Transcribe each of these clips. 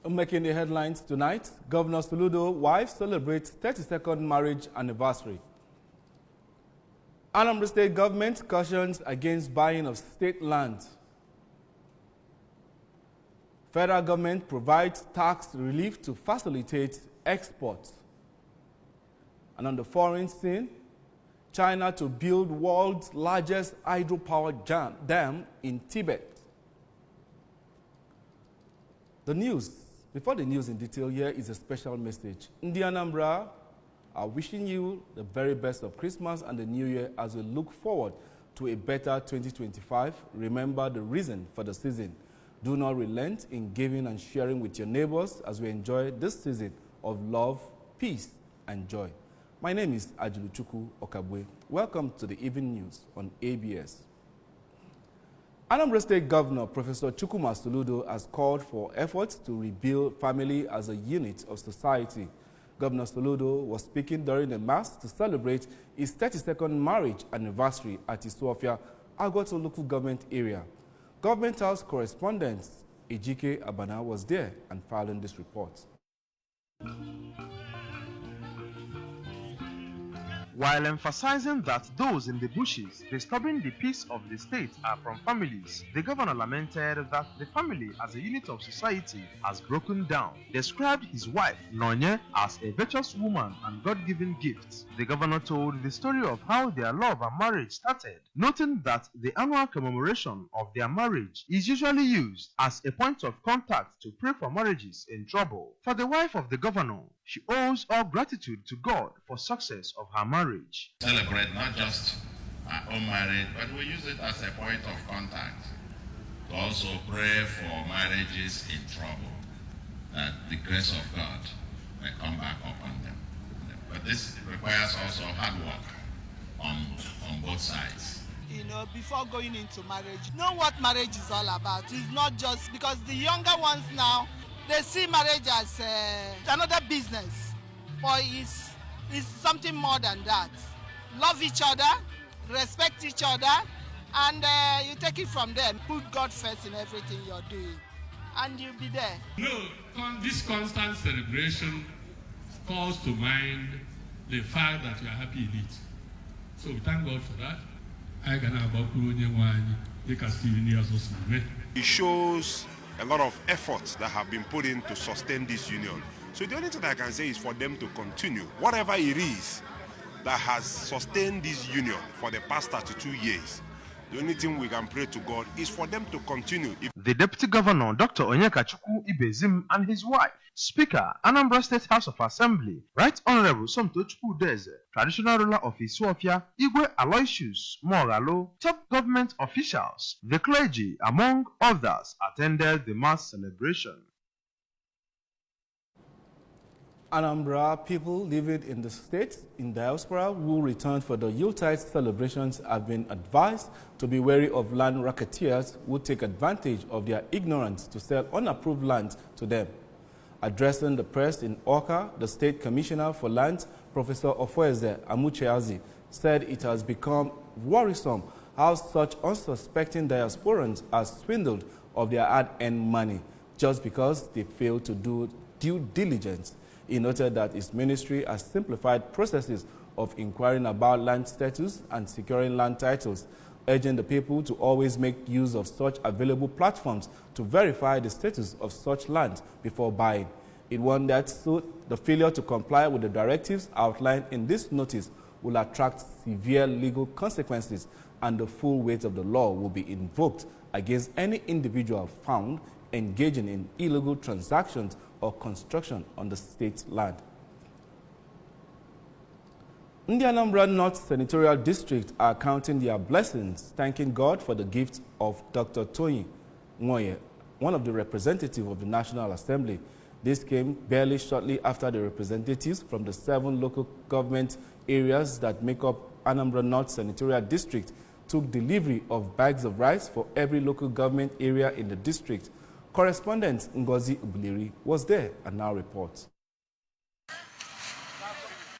Making the headlines tonight, Governor Soludo's wife celebrates 32nd marriage anniversary. Anambra State government cautions against buying of state land. Federal government provides tax relief to facilitate exports. And on the foreign scene, China to build world's largest hydropower dam in Tibet. Before the news in detail, here is a special message. Ndi Anambra are wishing you the very best of Christmas and the New Year as we look forward to a better 2025. Remember the reason for the season. Do not relent in giving and sharing with your neighbors as we enjoy this season of love, peace, and joy. My name is Ajuluchuku Okabwe. Welcome to the Evening News on ABS. Anambra State Governor Professor Chukwuma Soludo has called for efforts to rebuild family as a unit of society. Governor Soludo was speaking during a mass to celebrate his 32nd marriage anniversary at Isuofia, Agoto local government area. Government House correspondent Ejike Abana was there and filing this report. While emphasizing that those in the bushes disturbing the peace of the state are from families, the governor lamented that the family as a unit of society has broken down, described his wife, Nonye, as a virtuous woman and God-given gift. The governor told the story of how their love and marriage started, noting that the annual commemoration of their marriage is usually used as a point of contact to pray for marriages in trouble. For the wife of the governor, she owes all gratitude to God for success of her marriage. Celebrate not just our own marriage, but we use it as a point of contact to also pray for marriages in trouble, that the grace of God may come back upon them. But this requires also hard work on both sides. You know, before going into marriage, know what marriage is all about. It's not just because the younger ones now, they see marriage as another business, but it's something more than that. Love each other, respect each other, and you take it from them. Put God first in everything you're doing, and you'll be there. No, this constant celebration calls to mind the fact that you are happy in it. So we thank God for that. It shows a lot of efforts that have been put in to sustain this union. So the only thing I can say is for them to continue. Whatever it is that has sustained this union for the past 32 years, the only thing we can pray to God is for them to continue. The Deputy Governor, Dr. Onyekachukwu Ibezim, and his wife, Speaker, Anambra State House of Assembly, Right Honorable Somtochukwu Udeze, Traditional Ruler of Isuofia, Igwe Aloysius Moralo, top government officials, the clergy, among others, attended the mass celebration. Anambra people living in the state in diaspora who return for the Yuletide celebrations have been advised to be wary of land racketeers who take advantage of their ignorance to sell unapproved land to them. Addressing the press in Oka, the State Commissioner for Lands, Professor Ofoeze Amucheazi, said it has become worrisome how such unsuspecting diasporans are swindled of their hard-earned money just because they fail to do due diligence. He noted that his ministry has simplified processes of inquiring about land status and securing land titles, urging the people to always make use of such available platforms to verify the status of such land before buying. It warned that the failure to comply with the directives outlined in this notice will attract severe legal consequences and the full weight of the law will be invoked against any individual found engaging in illegal transactions or construction on the state land. In the Anambra North Senatorial District are counting their blessings, thanking God for the gift of Dr. Tony Ngoye, one of the representatives of the National Assembly. This came barely shortly after the representatives from the 7 local government areas that make up Anambra North Senatorial District took delivery of bags of rice for every local government area in the district. Correspondent Ngozi Ubiliri was there and now reports.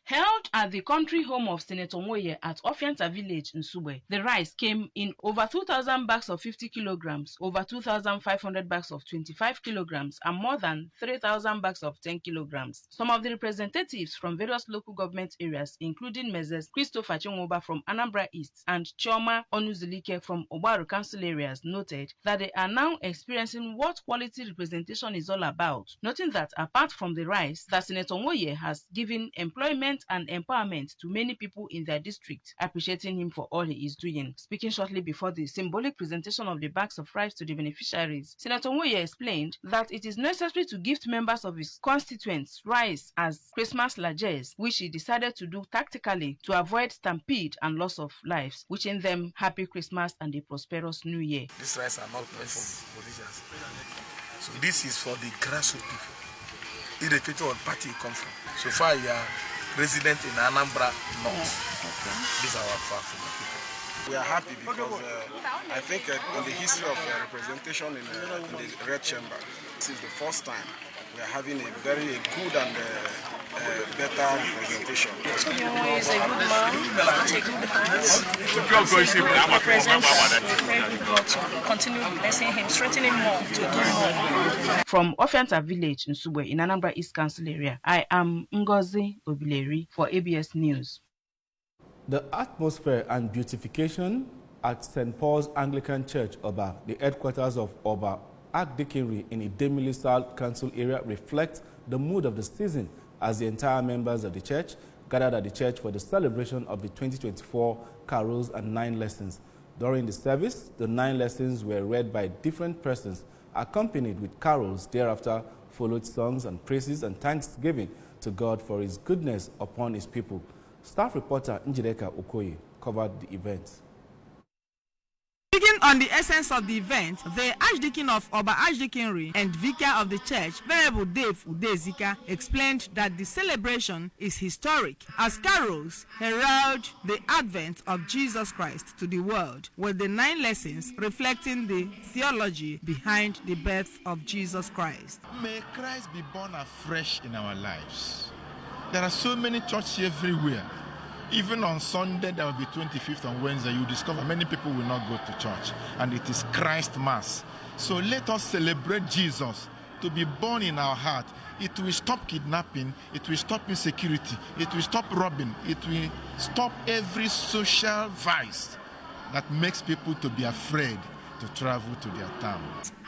Held at the country home of Senator Moye at Ofianta village in Nsugbe. The rice came in over 2,000 bags of 50 kilograms, over 2,500 bags of 25 kilograms, and more than 3,000 bags of 10 kilograms. Some of the representatives from various local government areas, including Messrs. Christopher Chonwoba from Anambra East and Chioma Onuzulike from Obaru Council areas, noted that they are now experiencing what quality representation is all about, noting that apart from the rice, that Senator Moye has given employment and empowerment to many people in their district, appreciating him for all he is doing. Speaking shortly before the symbolic presentation of the bags of rice to the beneficiaries, Senator Moye explained that it is necessary to gift members of his constituents rice as Christmas largesse, which he decided to do tactically to avoid stampede and loss of lives, wishing them happy Christmas and a prosperous new year. These rice are not meant for politicians. So this is for the grassroots people, irrespective of what party you come from. So far you are resident in Anambra North. These are our far from the people. We are happy because I think in the history of representation in the Red Chamber, this is the first time we are having a very good and better representation. So is a good man, a good hand, represents a very good God to continue blessing him, strengthening more, to do more. From Ofianta village in Nsugbe in Anambra East Council area, I am Ngozi Obileri for ABS News. The atmosphere and beautification at St. Paul's Anglican Church, Oba, the headquarters of Oba Archdeaconry in Idemili South Council area, reflects the mood of the season as the entire members of the church gathered at the church for the celebration of the 2024 carols and 9 lessons. During the service, the 9 lessons were read by different persons, accompanied with carols. Thereafter followed songs and praises and thanksgiving to God for his goodness upon his people. Staff reporter Njideka Okoye covered the event. Speaking on the essence of the event, the Archdeacon of Oba Archdeaconry and Vicar of the Church, Venerable Dave Udezika, explained that the celebration is historic as carols herald the advent of Jesus Christ to the world, with the 9 lessons reflecting the theology behind the birth of Jesus Christ. May Christ be born afresh in our lives. There are so many churches everywhere. Even on Sunday, there will be 25th on Wednesday, you discover many people will not go to church. And it is Christ Mass. So let us celebrate Jesus to be born in our heart. It will stop kidnapping. It will stop insecurity. It will stop robbing. It will stop every social vice that makes people to be afraid to travel to their town.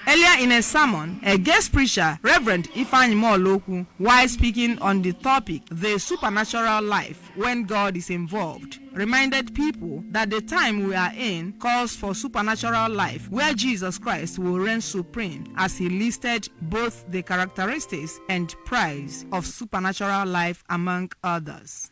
Earlier in a sermon, a guest preacher, Reverend Ifeanyi Moloku, while speaking on the topic, the supernatural life when God is involved, reminded people that the time we are in calls for supernatural life where Jesus Christ will reign supreme, as he listed both the characteristics and price of supernatural life among others.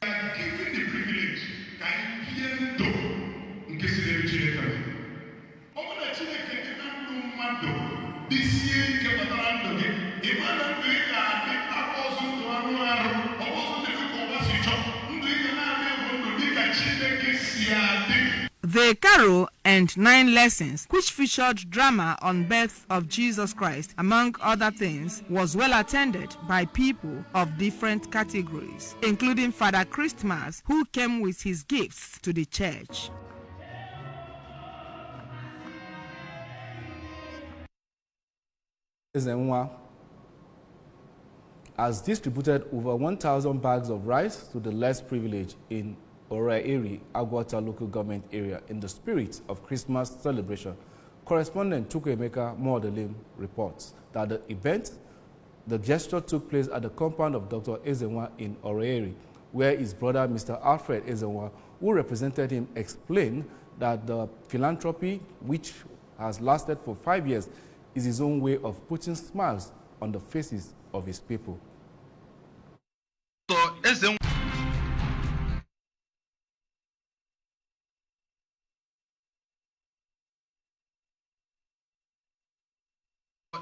The carol and 9 lessons, which featured drama on birth of Jesus Christ, among other things, was well attended by people of different categories, including Father Christmas, who came with his gifts to the church. Has distributed over 1,000 bags of rice to the less privileged in Oraeri, Agwata local government area in the spirit of Christmas celebration. Correspondent Chukwuemeka Modelim reports that the gesture took place at the compound of Dr. Ezenwa in Oraeri, where his brother, Mr. Alfred Ezenwa, who represented him, explained that the philanthropy, which has lasted for 5 years, is his own way of putting smiles on the faces of his people. So,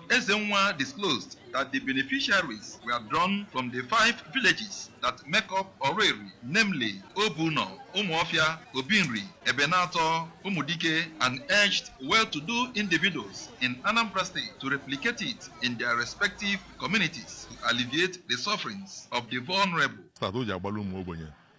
Ezenwa disclosed that the beneficiaries were drawn from the 5 villages that make up Oreri, namely Obuno, Umuofia, Obinri, Ebenator, Umudike, and urged well-to-do individuals in Anambra State to replicate it in their respective communities to alleviate the sufferings of the vulnerable.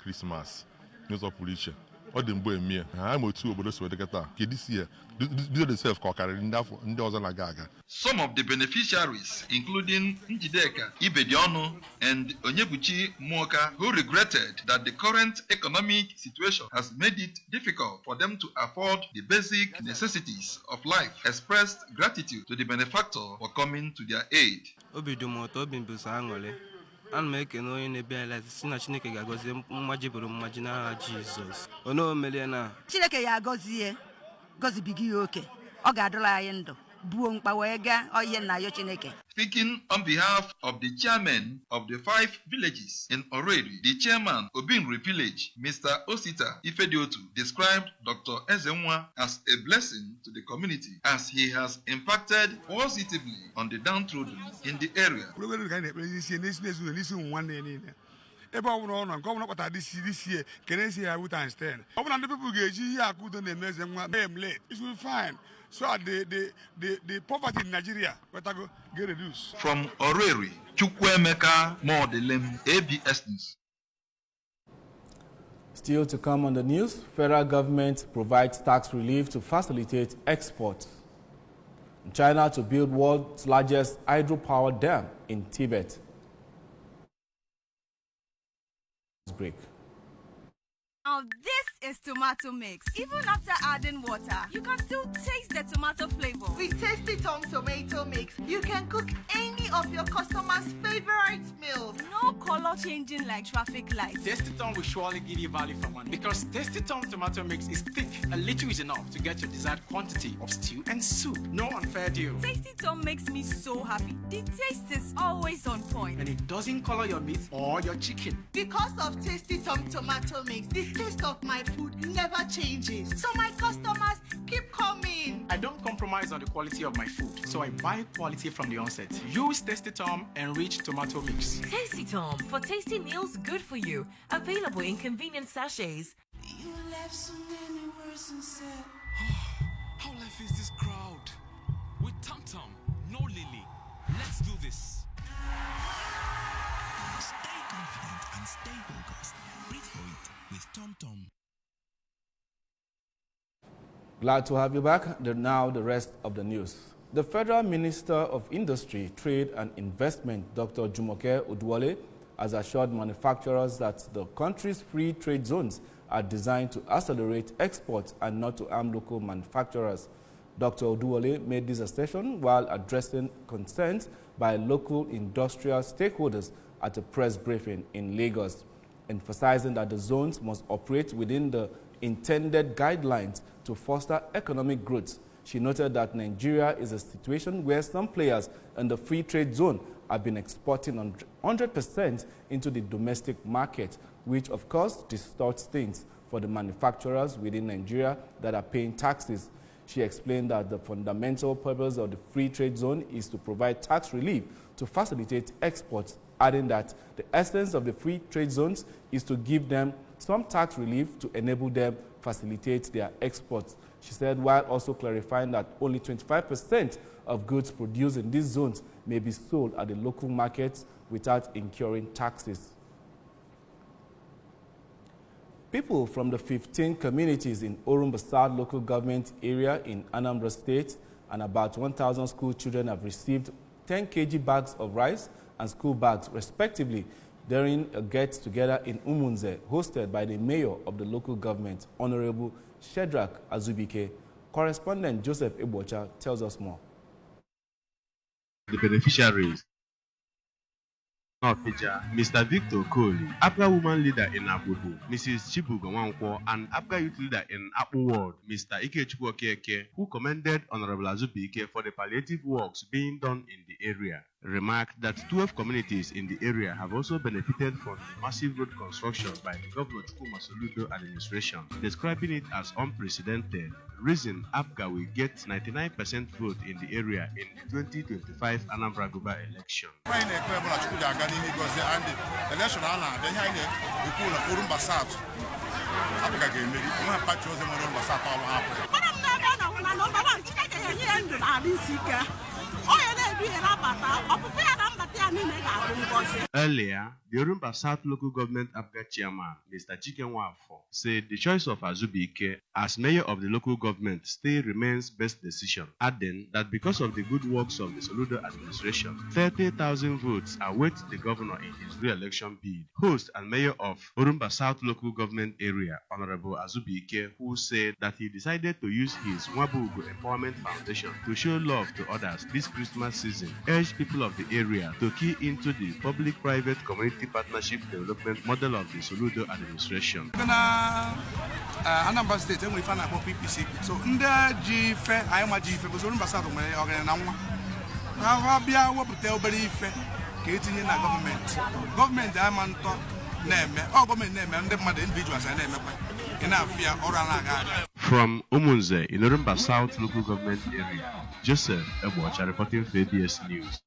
Christmas. N'ụzọ pụrụ iche. Ọ dị mgbe emie. Ha ma otu obodo si weta taa. Ka this year, do the self ka ọ karịrị ndị ọzọ na-aga aga. Some of the beneficiaries, including Njideka Ibedionu and Onyebuchi Muoka, who regretted that the current economic situation has made it difficult for them to afford the basic necessities of life, expressed gratitude to the benefactor for coming to their aid. Ana m ekene onye na-ebe ala si na Chineke ga-agọzie mmaji bụrụ mmaji n'aha Jizọs. Onye omelie na Chineke ya agọzie gọzibighị ya oke. Ọ ga-adụla anyị ndụ buo mkpa wee gaa ọhịa na yo Chineke. Speaking on behalf of the chairman of the 5 villages in Oreri, the chairman Obinri village, Mr. Osita Ifediotu, described Dr. Ezenwa as a blessing to the community as he has impacted positively on the downtrodden in the area. Ebe ọ bụla ọ nọ nke ọ bụla kpatara this year kene si ya wutan stand ọ bụla ndị people ga-eji ihe akụdo na-emeze nwa late it will be fine so the poverty in Nigeria get reduced. From Oreri, Chukwuemeka Modelem, ABS News. Still to come on the news, federal government provides tax relief to facilitate export. China to build world's largest hydropower dam in Tibet. Break. Now this is tomato mix. Even after adding water, you can still taste the tomato flavor. With Tasty Tom tomato mix, you can cook any of your customers' favorite meals. No color changing like traffic lights. Tasty Tom will surely give you value for money because Tasty Tom tomato mix is thick. A little is enough to get your desired quantity of stew and soup. No unfair deal. Tasty Tom makes me so happy. The taste is always on point. And it doesn't color your meat or your chicken. Because of Tasty Tom tomato mix, the taste of my food never changes. So my customers keep coming. I don't compromise on the quality of my food, so I buy quality from the onset. Use Tasty Tom enriched tomato mix. Tasty Tom, for tasty meals good for you. Available in convenient sachets. You left so many words unsaid. How life is this crowd? With Tom Tom, no Lily. Let's do this. Stay confident and stay focused. Breathe for it with Tom Tom. Glad to have you back. Now the rest of the news. The Federal Minister of Industry, Trade and Investment, Dr. Jumoke Oduwole, has assured manufacturers that the country's free trade zones are designed to accelerate exports and not to harm local manufacturers. Dr. Oduwole made this assertion while addressing concerns by local industrial stakeholders at a press briefing in Lagos, emphasizing that the zones must operate within the intended guidelines to foster economic growth. She noted that Nigeria is a situation where some players in the free trade zone have been exporting 100% into the domestic market, which of course distorts things for the manufacturers within Nigeria that are paying taxes. She explained that the fundamental purpose of the free trade zone is to provide tax relief to facilitate exports, adding that the essence of the free trade zones is to give them some tax relief to enable them facilitate their exports. She said, while also clarifying that only 25% of goods produced in these zones may be sold at the local markets without incurring taxes. People from the 15 communities in Orumba South local government area in Anambra State and about 1,000 school children have received 10 kg bags of rice and school bags, respectively, during a get-together in Umunze, hosted by the mayor of the local government, Honorable Shedrack Azubike. Correspondent Joseph Ebocha tells us more. The beneficiaries: Mr. Victor Kohli, APGA woman leader in Abudu, Mrs. Chibugo Nwankwo, and APGA youth leader in Apu Ward, Mr. Ikechukwu Okeke, who commended Honorable Azubike for the palliative works being done in the area, remarked that 12 communities in the area have also benefited from the massive road construction by the Governor Chukwuma Soludo administration, describing it as unprecedented. Reason APGA will get 99% vote in the area in the 2025 Anambra Guba election. Earlier, the Orumba South Local Government APGA chairman, Mr. Chikenwafo, said the choice of Azubike as mayor of the local government still remains best decision, adding that because of the good works of the Soludo administration, 30,000 votes await the governor in his re-election bid. Host and mayor of Orumba South Local Government area, Honorable Azubike, who said that he decided to use his Nwabugo Empowerment Foundation to show love to others this Christmas season, urged people of the area to key into the public-private community partnership development model of the Soludo administration. Anambra State, we found about PPC. So, in the G-Fair, I am a G-Fair, but Orumba South, I be able to tell very fair, getting in a government. Government, I am on top, name, or government name, and the mother individuals, I name enough fear or an. From Umunze in Orumba South Local Government area, Joseph Ebocha reporting for ABS News.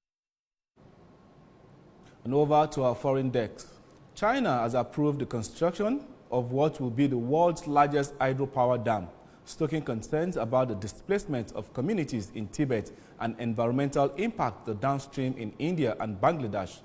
And over to our foreign desk. China has approved the construction of what will be the world's largest hydropower dam, stoking concerns about the displacement of communities in Tibet and environmental impact the downstream in India and Bangladesh.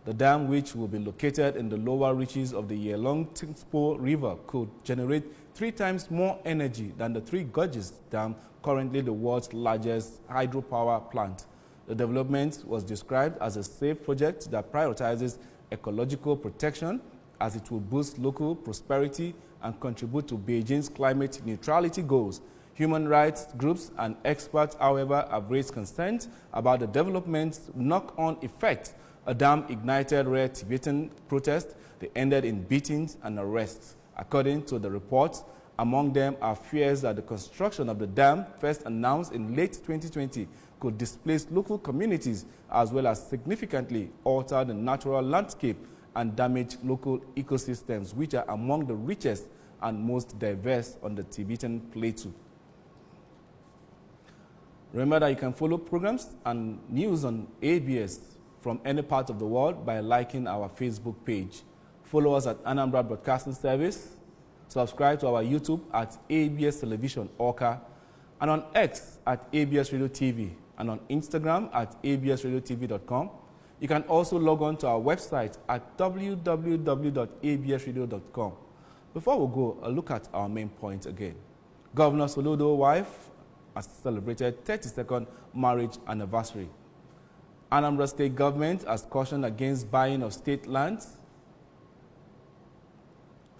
The dam, which will be located in the lower reaches of the Yelong Tsingpo River, could generate 3 times more energy than the Three Gorges Dam, currently the world's largest hydropower plant. The development was described as a safe project that prioritizes ecological protection, as it will boost local prosperity and contribute to Beijing's climate neutrality goals. Human rights groups and experts, however, have raised concerns about the development's knock-on effect. A dam ignited rare Tibetan protests. They ended in beatings and arrests. According to the reports, among them are fears that the construction of the dam, first announced in late 2020, could displace local communities as well as significantly alter the natural landscape and damage local ecosystems, which are among the richest and most diverse on the Tibetan plateau. Remember that you can follow programs and news on ABS from any part of the world by liking our Facebook page. Follow us at Anambra Broadcasting Service. Subscribe to our YouTube at ABS Television Orca, and on X at ABS Radio TV, and on Instagram at absradiotv.com. You can also log on to our website at www.absradio.com. Before we go, a look at our main point again. Governor Soludo's wife has celebrated 32nd marriage anniversary. Anambra State government has cautioned against buying of state lands.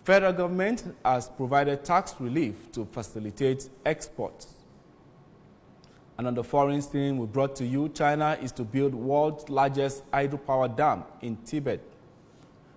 Federal government has provided tax relief to facilitate exports. And on the foreign scene, we brought to you, China is to build world's largest hydropower dam in Tibet.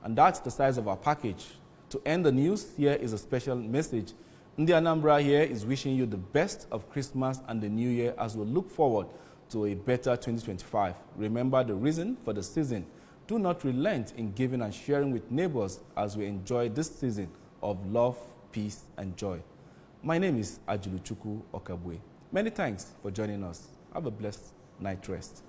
And that's the size of our package. To end the news, here is a special message. Ndi Anambra here is wishing you the best of Christmas and the New Year as we look forward to a better 2025. Remember the reason for the season. Do not relent in giving and sharing with neighbors as we enjoy this season of love, peace, and joy. My name is Ajuluchukwu Okabwe. Many thanks for joining us. Have a blessed night rest.